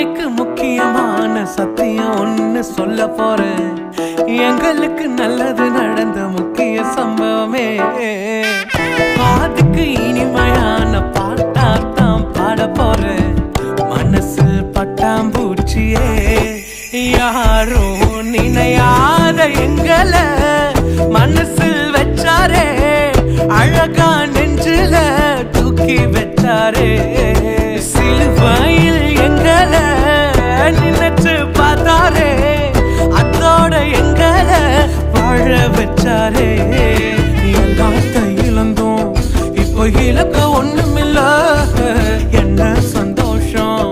வாழ்க்கைக்கு முக்கியமான சத்தியம் ஒன்னு சொல்ல போறேன். எங்களுக்கு நல்லது நடந்த முக்கிய சம்பவமே. பாதுக்கு இனிமையான பாட்டாத்தான் பாட போறேன். மனசு பட்டாம்பூச்சியே யாரும் நினையாத எங்களை மனசில் வச்சாரே. அழகா நெஞ்சில தூக்கி வச்சாரே. சிலுவையில் எங்களை நினைச்சு பார்த்தாரே. அதோட எங்களை வாழ வச்சாரே. எல்லாத்தை இழந்தோம், இப்போ இழக்க ஒண்ணுமில்ல. என்ன சந்தோஷம்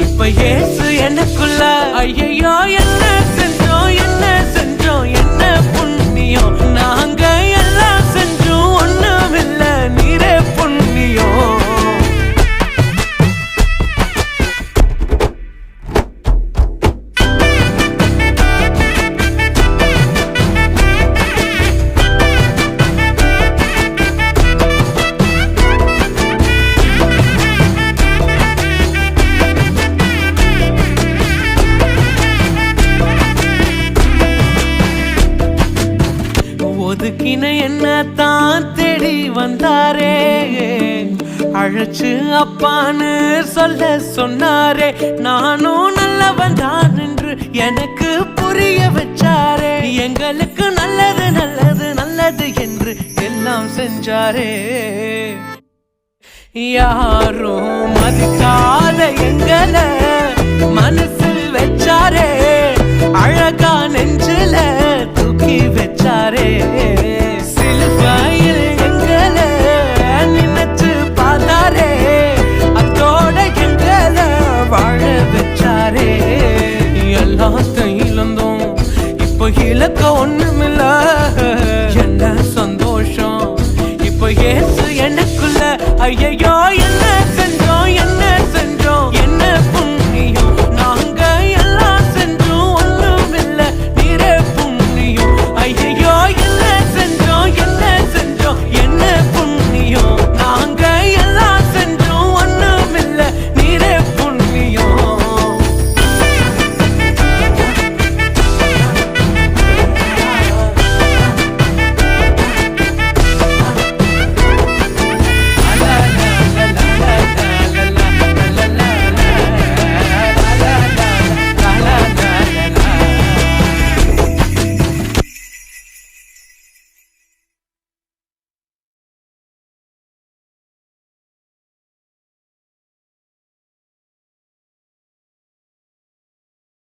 இப்ப ஏசு எனக்குள்ள. ஐயோ என்ன செஞ்சோம், என்ன செஞ்சோம், என்ன புண்ணியம். நாங்க எல்லாம் செஞ்சோம், ஒண்ணுமில்ல, நீரே புண்ணியம். ஒதுக்கின என்ன தான் தேடி வந்தாரே. அழைச்சு அப்பான்னு சொல்ல சொன்னாரே. நானும் நல்லவன் தான் என்று எனக்கு புரிய வச்சாரே. எங்களுக்கு நல்லது நல்லது நல்லது என்று எல்லாம் செஞ்சாரே. யாரும் மதிக்காத எங்களை மனசில் வச்சாரே. அழகா நெஞ்சில தூக்கி வச்சாரே. சிலுவையில் எங்களை நினைச்சு பார்த்தாரே. அதோட எங்களை வாழ வச்சாரே. எல்லாத்தையும் இழந்தோம், இப்போ இழக்க ஒண்ணுமில்ல.